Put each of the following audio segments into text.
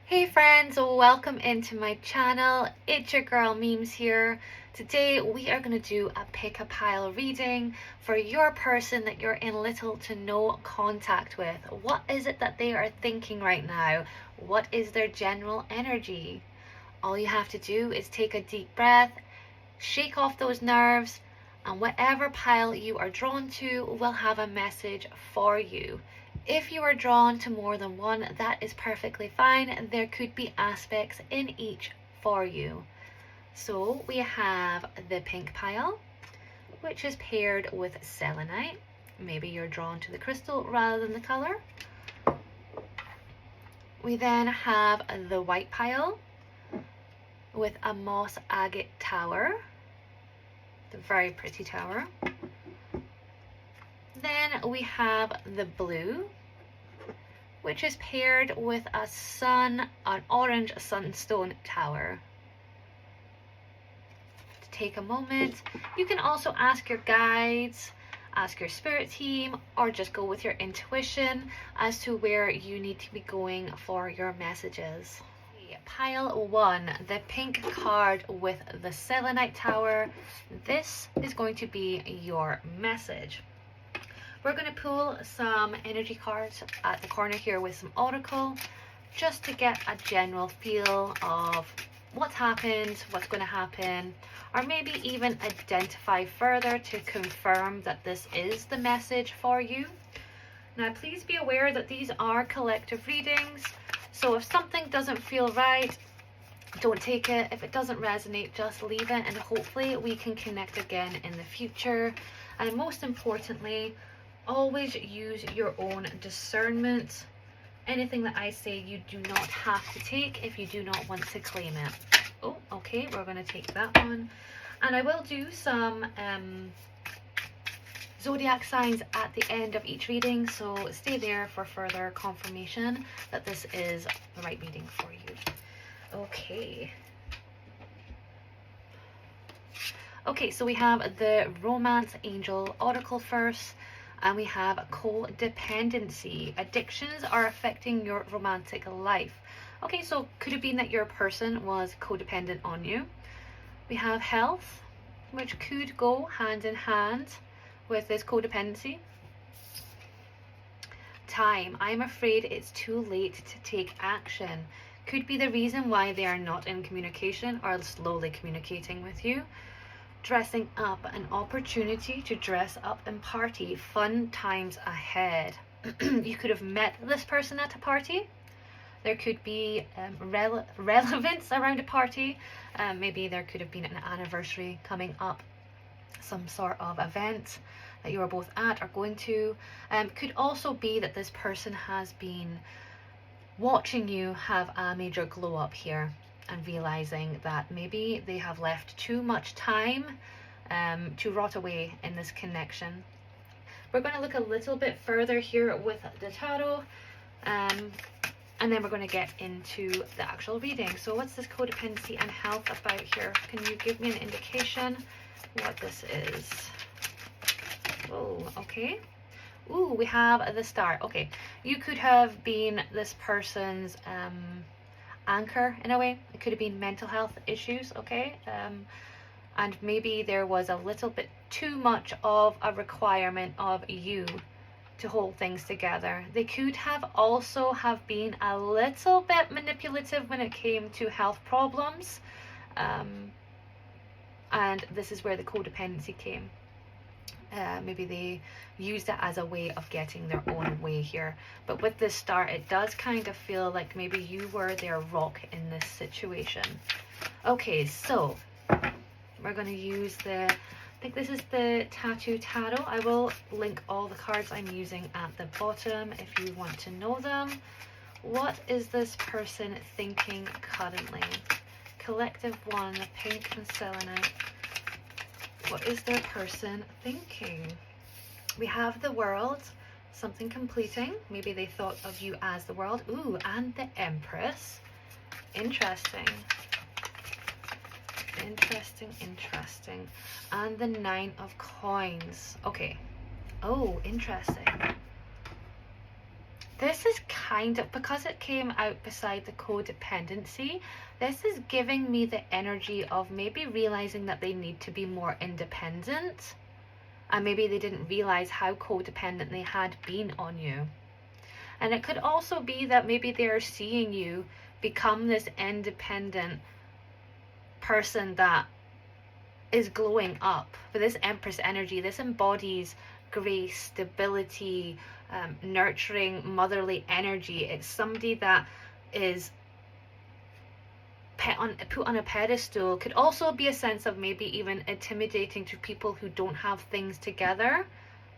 Hey friends, welcome into my channel. It's your girl Memes here. Today we are going to do a pick a pile reading for your person that you're in little to no contact with. What is it that they are thinking right now? What is their general energy? All you have to do is take a deep breath, shake off those nerves, and whatever pile you are drawn to will have a message for you. If you are drawn to more than one, that is perfectly fine. There could be aspects in each for you. So we have the pink pile, which is paired with selenite. Maybe you're drawn to the crystal rather than the color. We then have the white pile with a moss agate tower. The very pretty tower. Then we have the blue, which is paired with an orange sunstone tower. To take a moment, you can also ask your guides, ask your spirit team, or just go with your intuition as to where you need to be going for your messages. Pile 1, the pink card with the selenite tower. This is going to be your message. We're going to pull some energy cards at the corner here with some oracle, just to get a general feel of what's happened, what's going to happen, or maybe even identify further to confirm that this is the message for you. Now please be aware that these are collective readings, so if something doesn't feel right, don't take it. If it doesn't resonate, just leave it, and hopefully we can connect again in the future. And most importantly, always use your own discernment. Anything that I say you do not have to take if you do not want to claim it. Oh, okay, we're going to take that one. And I will do some zodiac signs at the end of each reading, so stay there for further confirmation that this is the right reading for you. Okay, so we have the romance angel oracle first, and we have codependency. Addictions are affecting your romantic life. Okay, so could it be that your person was codependent on you? We have health, which could go hand in hand with this codependency. Time, I'm afraid it's too late to take action. Could be the reason why they are not in communication or slowly communicating with you. Dressing up, an opportunity to dress up and party. Fun times ahead. You could have met this person at a party. There could be relevance around a party. Maybe there could have been an anniversary coming up, some sort of event that you are both at or going to. Could also be that this person has been watching you have a major glow up here and realizing that maybe they have left too much time to rot away in this connection. We're going to look a little bit further here with the tarot, and then we're going to get into the actual reading. So what's this codependency and health about here? Can you give me an indication what this is? Oh, okay. Ooh, we have the star. Okay, you could have been this person's anchor in a way. It could have been mental health issues, okay? And maybe there was a little bit too much of a requirement of you to hold things together. They could have also have been a little bit manipulative when it came to health problems. And this is where the codependency came. Maybe they used it as a way of getting their own way here. But with this star, it does kind of feel like maybe you were their rock in this situation. Okay, so we're going to use I think this is the Tattoo Tarot. I will link all the cards I'm using at the bottom if you want to know them. What is this person thinking currently? Collective 1, the pink and selenite. What is their person thinking? We have the world, something completing. Maybe they thought of you as the world. Ooh, and the Empress. Interesting. Interesting. And the 9 of coins. Okay. Oh, interesting. This is kind of, because it came out beside the codependency, this is giving me the energy of maybe realizing that they need to be more independent, and maybe they didn't realize how codependent they had been on you. And it could also be that maybe they're seeing you become this independent person that is glowing up. But this Empress energy, this embodies grace, stability, nurturing, motherly energy. It's somebody that is put on a pedestal. Could also be a sense of maybe even intimidating to people who don't have things together,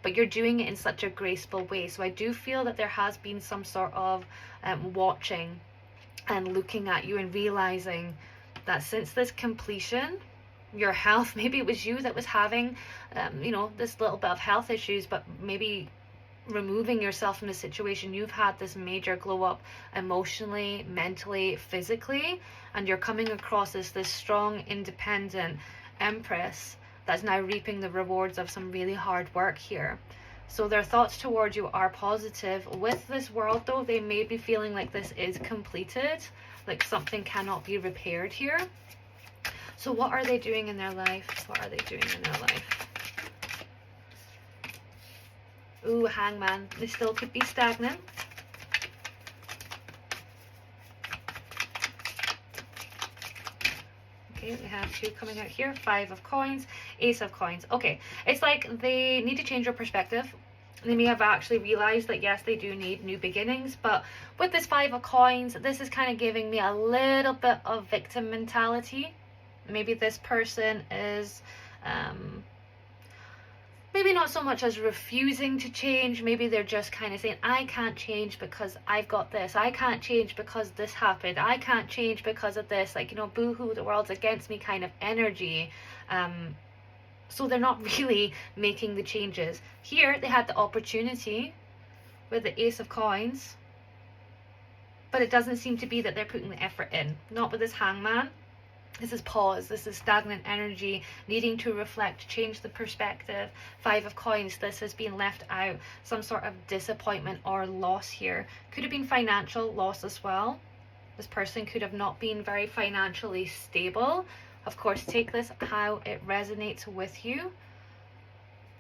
but you're doing it in such a graceful way. So I do feel that there has been some sort of watching and looking at you and realizing that since this completion, your health, maybe it was you that was having this little bit of health issues, but maybe removing yourself from the situation, you've had this major glow up emotionally, mentally, physically, and you're coming across as this strong, independent Empress that's now reaping the rewards of some really hard work here. So their thoughts towards you are positive. With this world though, they may be feeling like this is completed, like something cannot be repaired here. So what are they doing in their life? What are they doing in their life? Ooh, Hangman. They still could be stagnant. Okay, we have 2 coming out here. 5 of coins, Ace of coins. Okay, it's like they need to change their perspective. They may have actually realized that yes, they do need new beginnings, but with this 5 of coins, this is kind of giving me a little bit of victim mentality. Maybe this person is maybe not so much as refusing to change. Maybe they're just kind of saying, I can't change because I've got this. I can't change because this happened. I can't change because of this. Like, boo-hoo, the world's against me kind of energy. So they're not really making the changes. Here, they had the opportunity with the Ace of coins, but it doesn't seem to be that they're putting the effort in. Not with this Hangman. This is pause. This is stagnant energy, needing to reflect, change the perspective. 5 of coins. This has been left out. Some sort of disappointment or loss here. Could have been financial loss as well. This person could have not been very financially stable. Of course, take this how it resonates with you.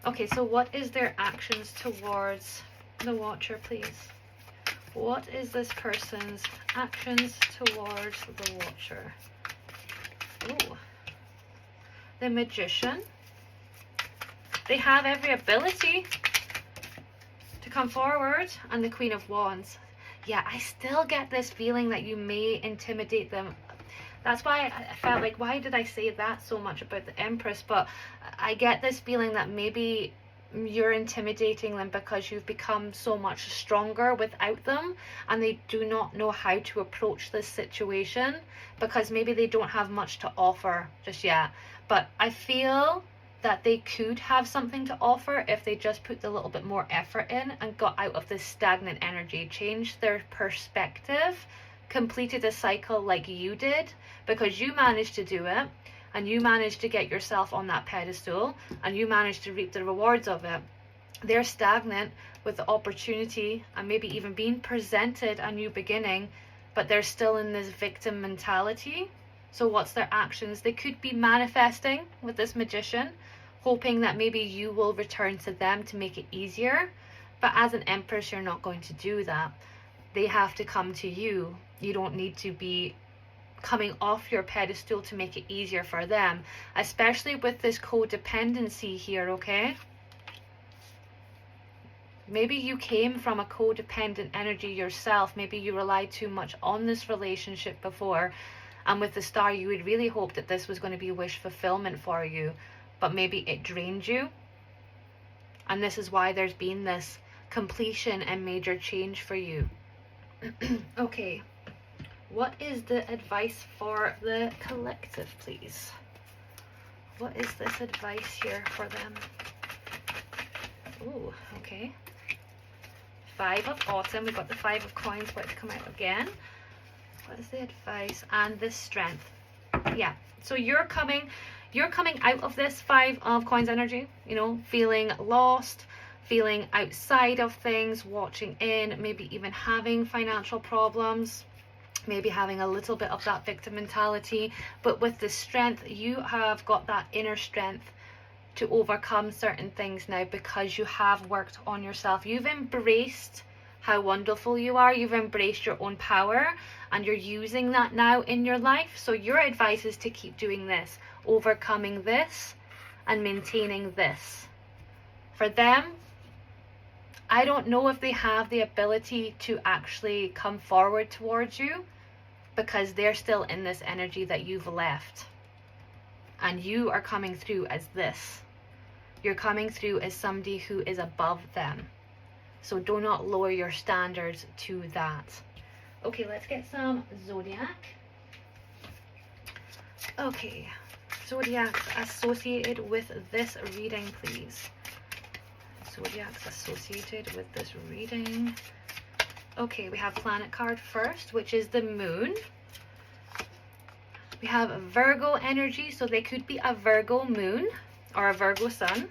Okay, so what is their actions towards the Watcher, please? What is this person's actions towards the Watcher? Ooh. The Magician. They have every ability to come forward. And the Queen of Wands. Yeah, I still get this feeling that you may intimidate them. That's why I felt like, why did I say that so much about the Empress? But I get this feeling that maybe you're intimidating them because you've become so much stronger without them, and they do not know how to approach this situation because maybe they don't have much to offer just yet. But I feel that they could have something to offer if they just put the little bit more effort in and got out of this stagnant energy, changed their perspective, completed a cycle like you did, because you managed to do it. And you managed to get yourself on that pedestal, and you managed to reap the rewards of it. They're stagnant with the opportunity and maybe even being presented a new beginning, but they're still in this victim mentality. So what's their actions? They could be manifesting with this Magician, hoping that maybe you will return to them to make it easier. But as an Empress, you're not going to do that. They have to come to you. You don't need to be coming off your pedestal to make it easier for them, especially with this codependency here, okay? Maybe you came from a codependent energy yourself. Maybe you relied too much on this relationship before, and with the Star you would really hope that this was going to be wish fulfillment for you, but maybe it drained you, and this is why there's been this completion and major change for you. Okay. What is the advice for the collective, please? What is this advice here for them? Ooh, okay. 5 of autumn. We've got the 5 of coins about to come out again. What is the advice? And the strength. Yeah. So you're coming out of this 5 of coins energy, feeling lost, feeling outside of things, watching in, maybe even having financial problems, maybe having a little bit of that victim mentality. But with the strength, you have got that inner strength to overcome certain things now, because you have worked on yourself. You've embraced how wonderful you are. You've embraced your own power, and you're using that now in your life. So your advice is to keep doing this, overcoming this and maintaining this. For them, I don't know if they have the ability to actually come forward towards you, because they're still in this energy that you've left, and you are coming through as this. You're coming through as somebody who is above them. So do not lower your standards to that. Okay, let's get some zodiac. Okay, zodiacs associated with this reading, please. Zodiacs associated with this reading. Okay, we have planet card first, which is the moon. We have Virgo energy, so they could be a Virgo moon or a Virgo sun.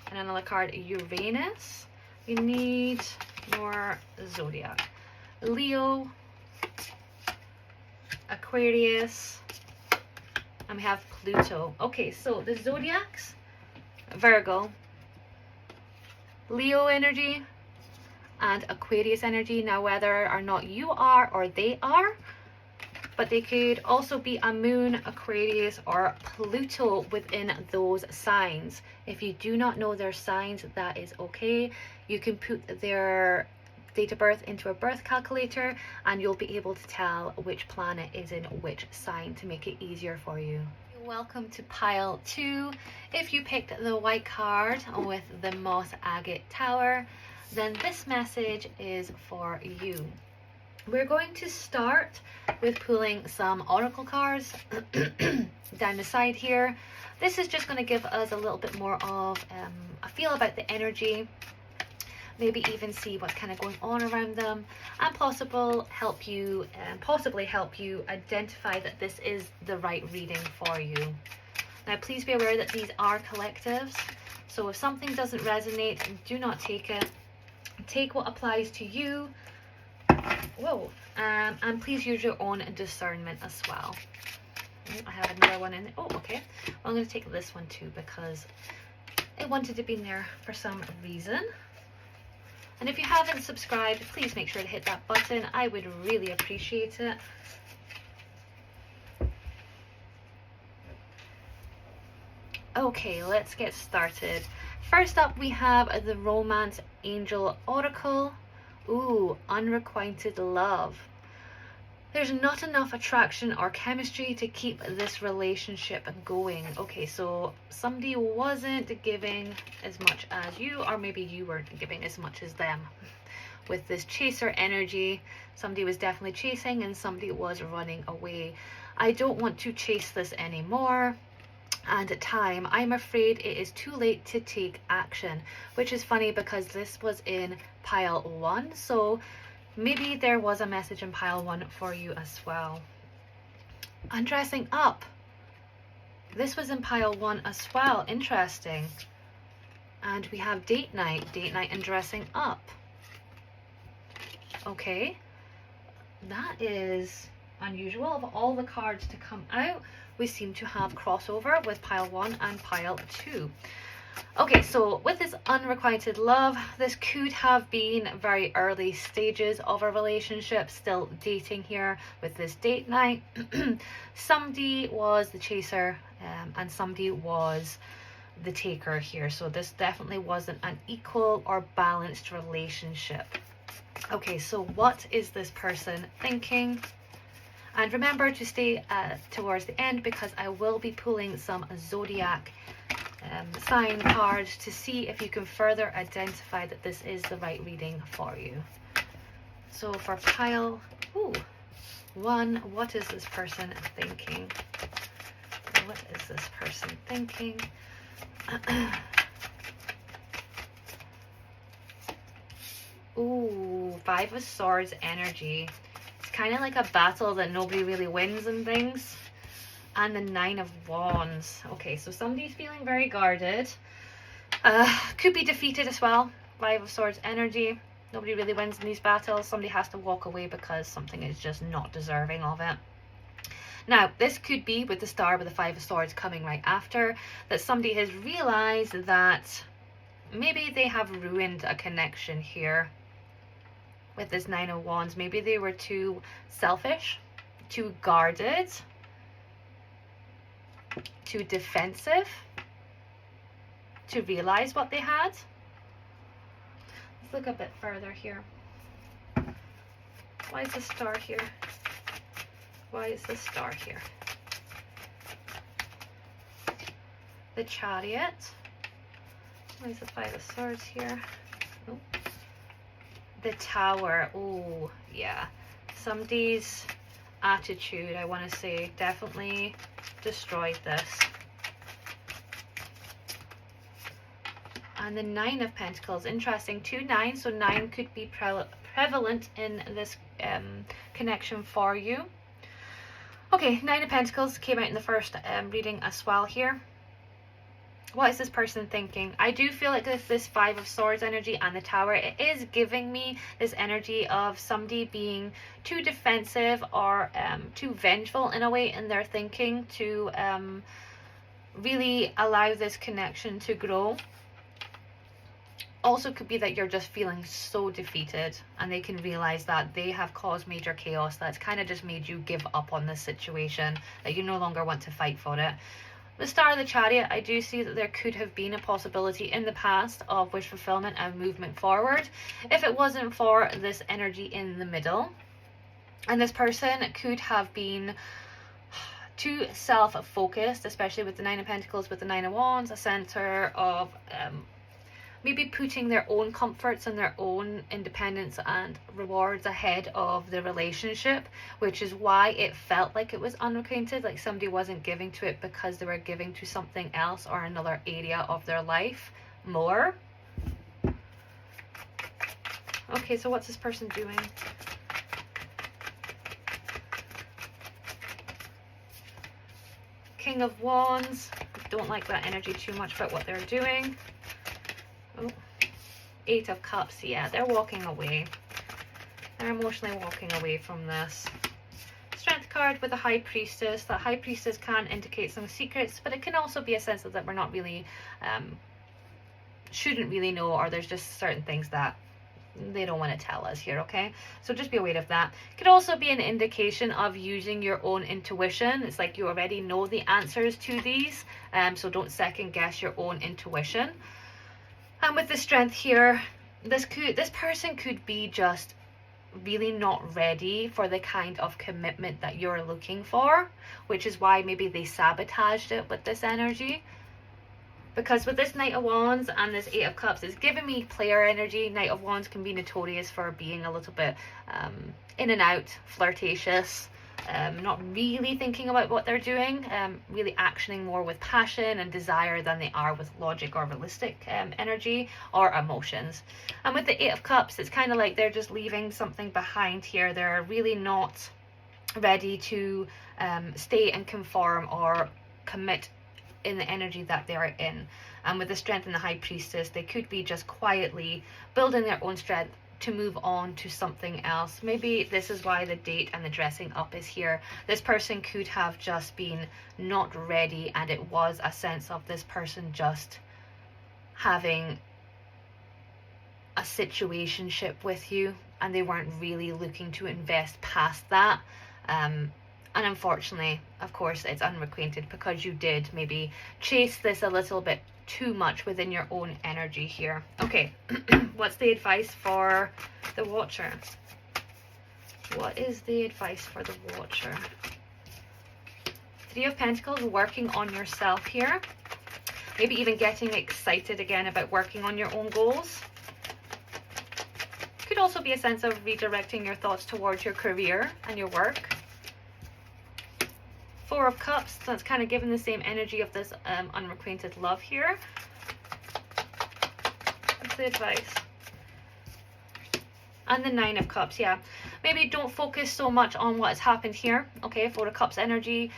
And another card, Uranus. We need more zodiac. Leo, Aquarius, and we have Pluto. Okay, so the zodiacs, Virgo, Leo energy, and Aquarius energy. Now, whether or not you are or they are, but they could also be a moon, Aquarius, or Pluto within those signs. If you do not know their signs, that is okay. You can put their date of birth into a birth calculator, and you'll be able to tell which planet is in which sign to make it easier for you. Welcome to pile 2. If you picked the white card with the moss agate tower, then this message is for you. We're going to start with pulling some oracle cards down the side here. This is just going to give us a little bit more of a feel about the energy, maybe even see what's kind of going on around them, and possibly help you identify that this is the right reading for you. Now, please be aware that these are collectives, so if something doesn't resonate, do not take it. Take what applies to you. Whoa, and please use your own discernment as well. I have another one in there. Oh, okay. Well, I'm going to take this one too, because it wanted to be in there for some reason. And if you haven't subscribed, please make sure to hit that button. I would really appreciate it. Okay, let's get started. First up, we have the Romance Angel Oracle. Ooh, unrequited love. There's not enough attraction or chemistry to keep this relationship going. Okay, so somebody wasn't giving as much as you, or maybe you weren't giving as much as them. With this chaser energy, somebody was definitely chasing and somebody was running away. I don't want to chase this anymore. And at time, I'm afraid it is too late to take action, which is funny because this was in pile 1, so maybe there was a message in pile 1 for you as well. Undressing up. This was in pile 1 as well. Interesting. And we have date night and dressing up. Okay. That is unusual. Of all the cards to come out, we seem to have crossover with pile 1 and pile 2. Okay, so with this unrequited love, this could have been very early stages of a relationship, still dating here with this date night. Somebody was the chaser and somebody was the taker here. So this definitely wasn't an equal or balanced relationship. Okay, so what is this person thinking? And remember to stay towards the end, because I will be pulling some zodiac sign cards to see if you can further identify that this is the right reading for you. So for pile 1, what is this person thinking? What is this person thinking? Ooh, 5 of Swords energy. Kind of like a battle that nobody really wins and things. And the 9 of Wands. Okay, so somebody's feeling very guarded. Could be defeated as well. Five of Swords energy. Nobody really wins in these battles. Somebody has to walk away because something is just not deserving of it. Now, this could be with the Star with the Five of Swords coming right after, that somebody has realized that maybe they have ruined a connection here with this Nine of Wands. Maybe they were too selfish, too guarded, too defensive to realize what they had. Let's look a bit further here. Why is the Star here? Why is the Star here? The Chariot. Why is the Five of Swords here? Oh. The Tower. Oh, yeah. Somebody's attitude, I want to say, definitely destroyed this. And the Nine of Pentacles. Interesting. 2 9. So 9 could be prevalent in this connection for you. Okay, Nine of Pentacles came out in the first reading as well here. What is this person thinking? I do feel like this Five of Swords energy and the Tower, it is giving me this energy of somebody being too defensive or too vengeful in a way in their thinking to really allow this connection to grow. Also could be that you're just feeling so defeated and they can realize that they have caused major chaos, that's kind of just made you give up on this situation, that you no longer want to fight for it. The Star of the Chariot, I do see that there could have been a possibility in the past of wish fulfillment and movement forward if it wasn't for this energy in the middle. And this person could have been too self-focused, especially with the Nine of Pentacles, with the Nine of Wands, a center of maybe putting their own comforts and their own independence and rewards ahead of the relationship, which is why it felt like it was unrequited, like somebody wasn't giving to it because they were giving to something else or another area of their life more. Okay, so what's this person doing? King of Wands. Don't like that energy too much about what they're doing. Oh, Eight of Cups. Yeah, they're walking away. They're emotionally walking away from this. Strength card with the High Priestess. The High Priestess can indicate some secrets, but it can also be a sense of that we're not really, shouldn't really know, or there's just certain things that they don't want to tell us here, okay? So just be aware of that. It could also be an indication of using your own intuition. It's like you already know the answers to these, so don't second guess your own intuition. And with the Strength here, this person could be just really not ready for the kind of commitment that you're looking for, which is why maybe they sabotaged it with this energy. Because with this Knight of Wands and this Eight of Cups, it's giving me player energy. Knight of Wands can be notorious for being a little bit in and out, flirtatious, not really thinking about what they're doing, really actioning more with passion and desire than they are with logic or realistic energy or emotions. And with the Eight of Cups, it's kind of like they're just leaving something behind here. They're really not ready to stay and conform or commit in the energy that they are in. And with the Strength and the High Priestess, they could be just quietly building their own strength to move on to something else. Maybe this is why the date and the dressing up is here. This person could have just been not ready, and it was a sense of this person just having a situationship with you, and they weren't really looking to invest past that. And unfortunately, of course, it's unrequited because you did maybe chase this a little bit too much within your own energy here. Okay, what's the advice for the Watcher? What is the advice for the Watcher? Three of Pentacles, working on yourself here. Maybe even getting excited again about working on your own goals. Could also be a sense of redirecting your thoughts towards your career and your work. Four of Cups, that's kind of giving the same energy of this unrequited love here. What's the advice? And the Nine of Cups, yeah. maybe don't focus so much on what has happened here. Okay, Four of Cups energy,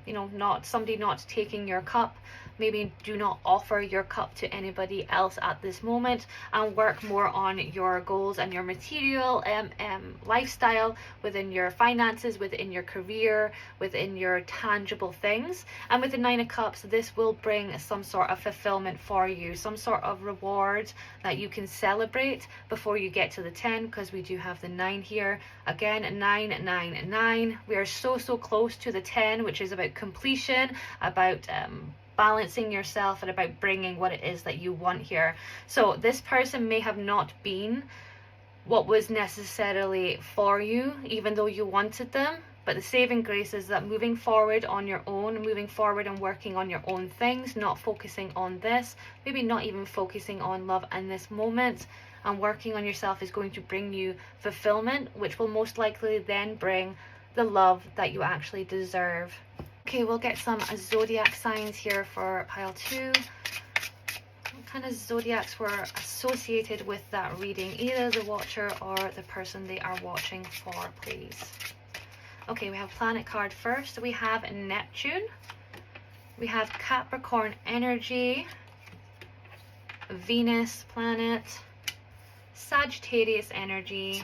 you know, not somebody not taking your cup. Maybe do not offer your cup to anybody else at this moment, and work more on your goals and your material lifestyle, within your finances, within your career, within your tangible things. And with the Nine of Cups, this will bring some sort of fulfillment for you, some sort of reward that you can celebrate before you get to the 10, because we do have the 9 here. Again, 9, 9, 9. We are so close to the 10, which is about completion, about balancing yourself, and about bringing what it is that you want here. So this person may have not been what was necessarily for you, even though you wanted them. But the saving grace is that moving forward on your own, moving forward and working on your own things, not focusing on this, maybe not even focusing on love in this moment, and working on yourself is going to bring you fulfillment, which will most likely then bring the love that you actually deserve. Okay, we'll get some zodiac signs here for pile 2. What kind of zodiacs were associated with that reading? Either the watcher or the person they are watching for, please. Okay, we have planet card first. We have Neptune. We have Capricorn energy, Venus planet, Sagittarius energy,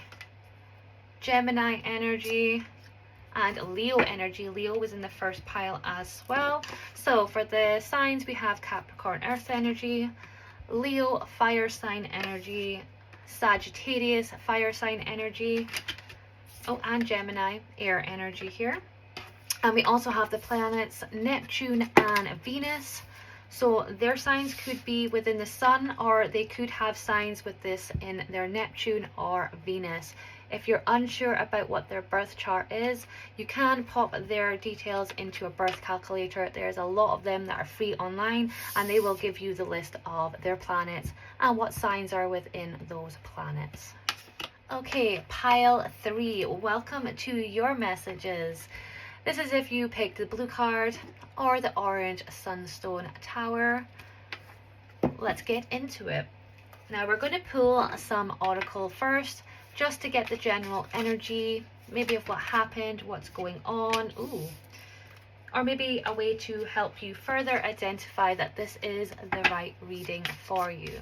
Gemini energy, and Leo energy. Leo was in the first pile as well. So for the signs, we have Capricorn earth energy, Leo fire sign energy, Sagittarius fire sign energy, oh, and Gemini air energy here. And we also have the planets Neptune and Venus. So their signs could be within the sun, or they could have signs with this in their Neptune or Venus. If you're unsure about what their birth chart is, you can pop their details into a birth calculator. There's a lot of them that are free online, and they will give you the list of their planets and what signs are within those planets. Okay, pile 3. Welcome to your messages. This is if you picked the blue card or the orange sunstone tower. Let's get into it. Now we're going to pull some oracle first, just to get the general energy, maybe of what happened, what's going on, or maybe a way to help you further identify that this is the right reading for you.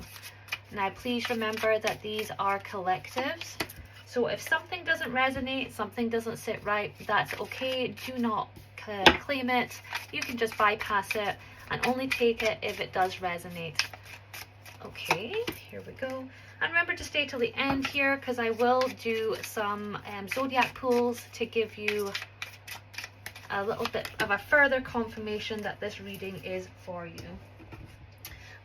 Now please remember that these are collectives, so if something doesn't resonate, something doesn't sit right, that's okay. Do not claim it. You can just bypass it and only take it if it does resonate. Okay, here we go. And remember to stay till the end here, because I will do some zodiac pulls to give you a little bit of a further confirmation that this reading is for you.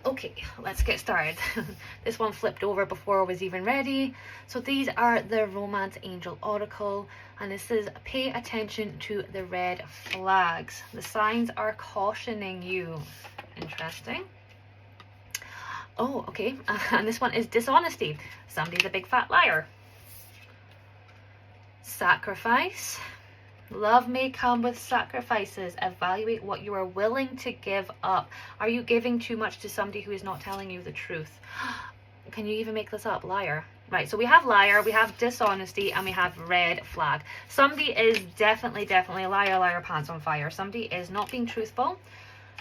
Okay, let's get started. This one flipped over before I was even ready. So these are the Romance Angel Oracle, and this is pay attention to the red flags. The signs are cautioning you. Interesting. Oh, okay. And this one is dishonesty. Somebody's a big fat liar. Sacrifice. Love may come with sacrifices. Evaluate what you are willing to give up. Are you giving too much to somebody who is not telling you the truth? Can you even make this up? Liar. Right, so we have liar, we have dishonesty, and we have red flag. Somebody is definitely liar, pants on fire. Somebody is not being truthful.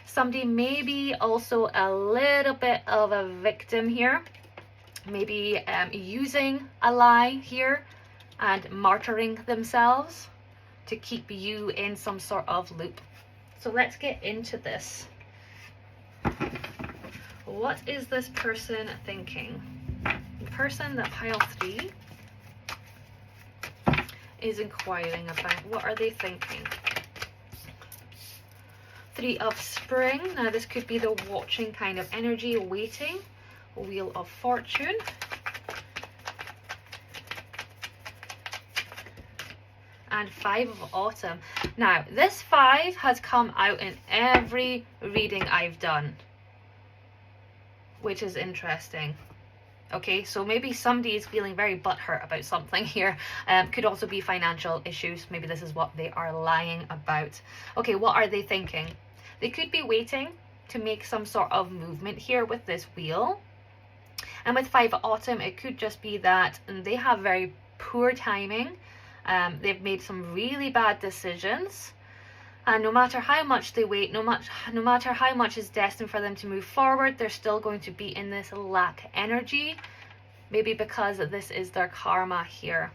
Somebody may be also a little bit of a victim here. Maybe using a lie here and martyring themselves to keep you in some sort of loop. So let's get into this. What is this person thinking? The person that pile 3 is inquiring about. What are they thinking? 3 of Spring. Now this could be the watching kind of energy, waiting. Wheel of Fortune. And 5 of Autumn. Now this 5 has come out in every reading I've done, which is interesting. Okay, so maybe somebody is feeling very butthurt about something here. Could also be financial issues. Maybe this is what they are lying about. Okay, what are they thinking? They could be waiting to make some sort of movement here with this wheel. And with 5 of Autumn, it could just be that they have very poor timing. They've made some really bad decisions. And no matter how much they wait, no matter how much is destined for them to move forward, they're still going to be in this lack energy. Maybe because this is their karma here.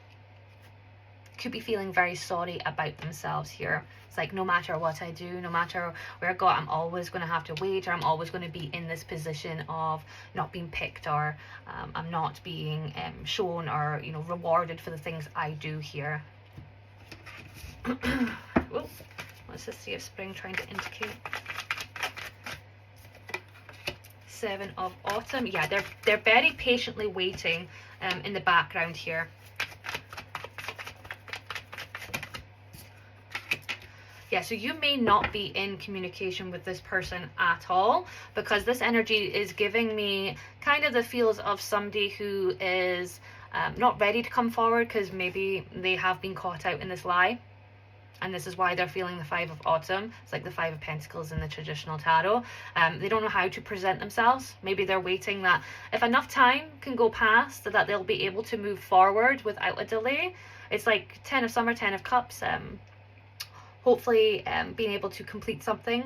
Could be feeling very sorry about themselves here. It's like, no matter what I do, no matter where I go, I'm always going to have to wait, or I'm always going to be in this position of not being picked, or I'm not being shown or, you know, rewarded for the things I do here. Whoa. What's the Sea of Spring trying to indicate? 7 of Autumn. Yeah, they're very patiently waiting in the background here. Yeah, so you may not be in communication with this person at all, because this energy is giving me kind of the feels of somebody who is not ready to come forward because maybe they have been caught out in this lie. And this is why they're feeling the 5 of Autumn. It's like the 5 of Pentacles in the traditional tarot. They don't know how to present themselves. Maybe they're waiting that if enough time can go past, that they'll be able to move forward without a delay. It's like 10 of Summer, 10 of Cups. Hopefully being able to complete something,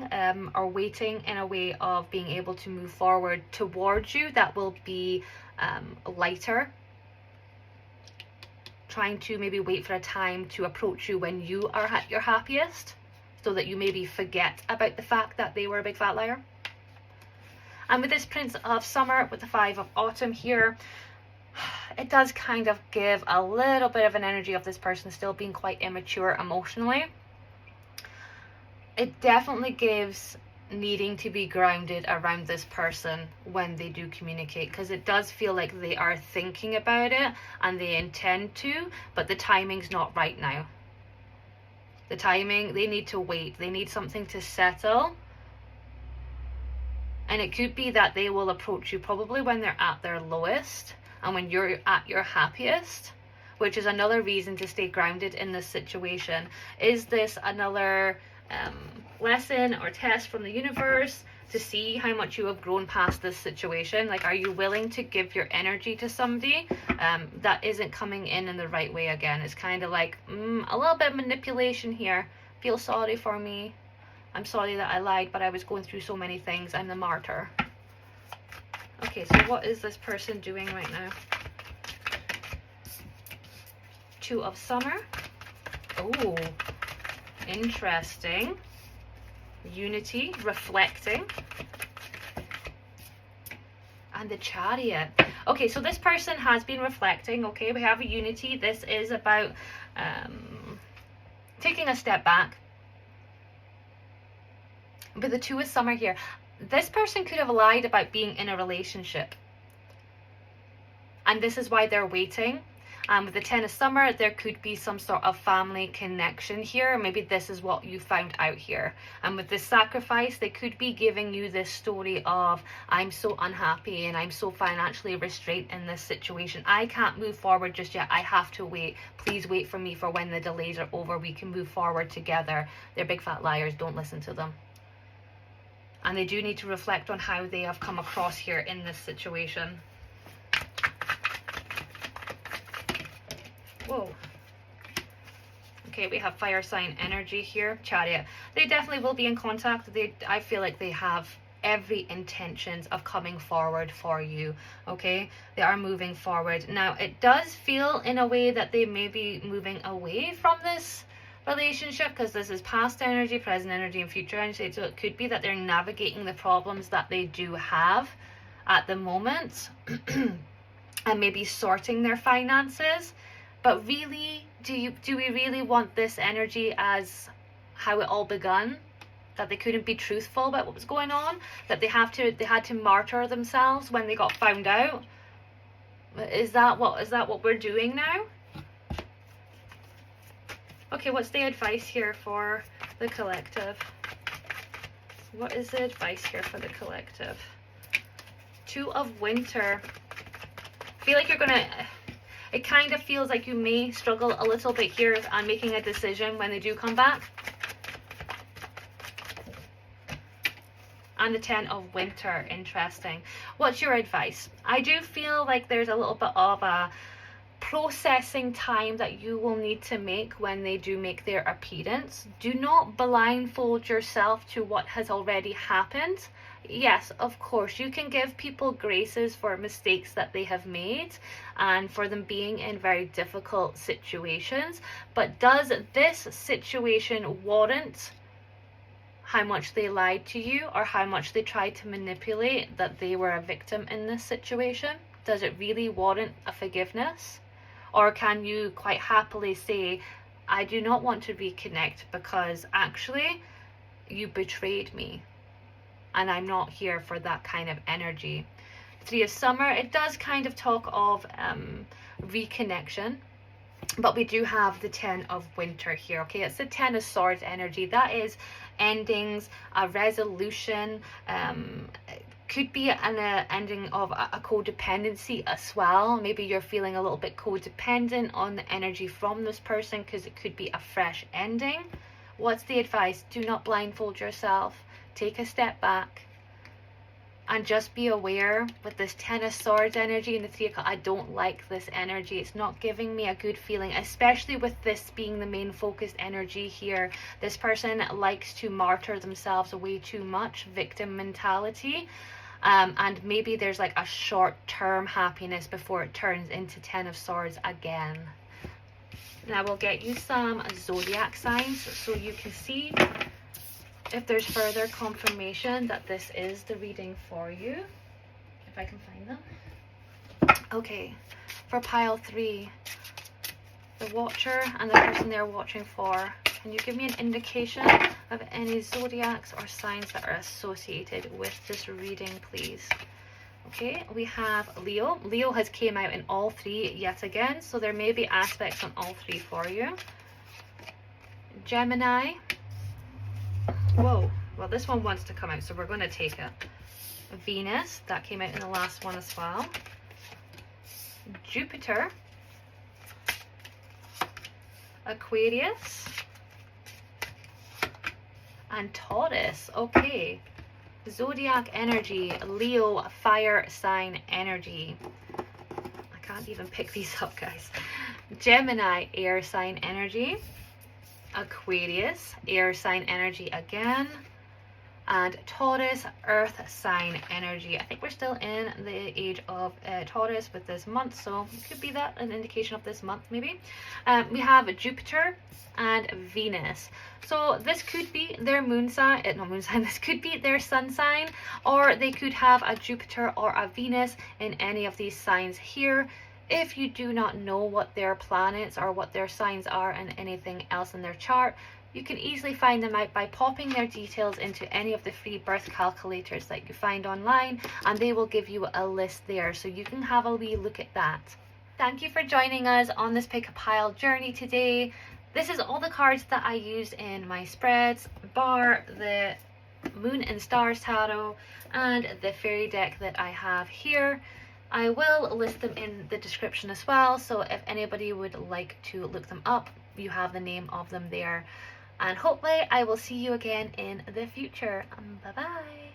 or waiting in a way of being able to move forward towards you that will be lighter. Trying to maybe wait for a time to approach you when you are at your happiest, so that you maybe forget about the fact that they were a big fat liar. And with this Prince of Summer, with the 5 of Autumn here, it does kind of give a little bit of an energy of this person still being quite immature emotionally. It definitely gives needing to be grounded around this person when they do communicate, because it does feel like they are thinking about it and they intend to, but the timing's not right now. The timing, they need to wait. They need something to settle. And it could be that they will approach you probably when they're at their lowest and when you're at your happiest, which is another reason to stay grounded in this situation. Is this another lesson or test from the universe to see how much you have grown past this situation? Like, are you willing to give your energy to somebody that isn't coming in the right way again? It's kind of like a little bit of manipulation here. Feel sorry for me. I'm sorry that I lied, but I was going through so many things. I'm the martyr. Okay, so what is this person doing right now? 2 of Summer. Oh, interesting. Unity, reflecting. And the Chariot. Okay, so this person has been reflecting. Okay, we have a unity. This is about taking a step back. But the 2 of Summer here, this person could have lied about being in a relationship. And this is why they're waiting. With the 10 of Summer, there could be some sort of family connection here. Maybe this is what you found out here. And with this Sacrifice, they could be giving you this story of, I'm so unhappy and I'm so financially restrained in this situation. I can't move forward just yet. I have to wait. Please wait for me for when the delays are over. We can move forward together. They're big fat liars. Don't listen to them. And they do need to reflect on how they have come across here in this situation. Whoa. Okay, we have fire sign energy here. Chariot. They definitely will be in contact. I feel like they have every intentions of coming forward for you. Okay, they are moving forward. Now, it does feel in a way that they may be moving away from this relationship, because this is past energy, present energy, and future energy. So it could be that they're navigating the problems that they do have at the moment and maybe sorting their finances. But really, do we really want this energy as how it all begun? That they couldn't be truthful about what was going on? That they had to martyr themselves when they got found out? Is that what we're doing now? Okay, what's the advice here for the collective? What is the advice here for the collective? 2 of Winter. I feel like you're gonna... It kind of feels like you may struggle a little bit here on making a decision when they do come back. And the 10 of Winter. Interesting. What's your advice? I do feel like there's a little bit of a processing time that you will need to make when they do make their appearance. Do not blindfold yourself to what has already happened. Yes, of course, you can give people graces for mistakes that they have made and for them being in very difficult situations, but does this situation warrant how much they lied to you or how much they tried to manipulate that they were a victim in this situation? Does it really warrant a forgiveness? Or can you quite happily say, I do not want to reconnect because actually you betrayed me and I'm not here for that kind of energy. Three of Summer, it does kind of talk of reconnection, but we do have the Ten of Winter here. Okay, it's the Ten of Swords energy. That is endings, a resolution, could be an ending of a codependency as well. Maybe you're feeling a little bit codependent on the energy from this person because it could be a fresh ending. What's the advice? Do not blindfold yourself. Take a step back and just be aware with this Ten of Swords energy and the Three of Cups. I don't like this energy. It's not giving me a good feeling, especially with this being the main focused energy here. This person likes to martyr themselves way too much, victim mentality. And maybe there's like a short-term happiness before it turns into Ten of Swords again. Now we'll get you some zodiac signs so you can see if there's further confirmation that this is the reading for you, if I can find them. Okay, for pile 3, the watcher and the person they're watching for, can you give me an indication of any zodiacs or signs that are associated with this reading, please? Okay, we have Leo. Leo has came out in all 3 yet again, so there may be aspects on all 3 for you. Gemini. Whoa, well this one wants to come out, so we're going to take it. Venus, that came out in the last one as well. Jupiter. Aquarius. And Taurus. Okay. Zodiac energy. Leo, fire sign energy. I can't even pick these up, guys. Gemini, air sign energy. Aquarius, air sign energy again, and Taurus, earth sign energy. I think we're still in the age of Taurus with this month, so it could be that an indication of this month maybe. We have Jupiter and Venus, so this could be their moon sign, not moon sign, this could be their sun sign, or they could have a Jupiter or a Venus in any of these signs here. If you do not know what their planets or what their signs are and anything else in their chart, you can easily find them out by popping their details into any of the free birth calculators that you find online, and they will give you a list there, so you can have a wee look at that. Thank you for joining us on this pick a pile journey today. This is all the cards that I used in my spreads, bar the Moon and Stars Tarot and the fairy deck that I have here. I will list them in the description as well, so if anybody would like to look them up, you have the name of them there. And hopefully I will see you again in the future. Bye bye.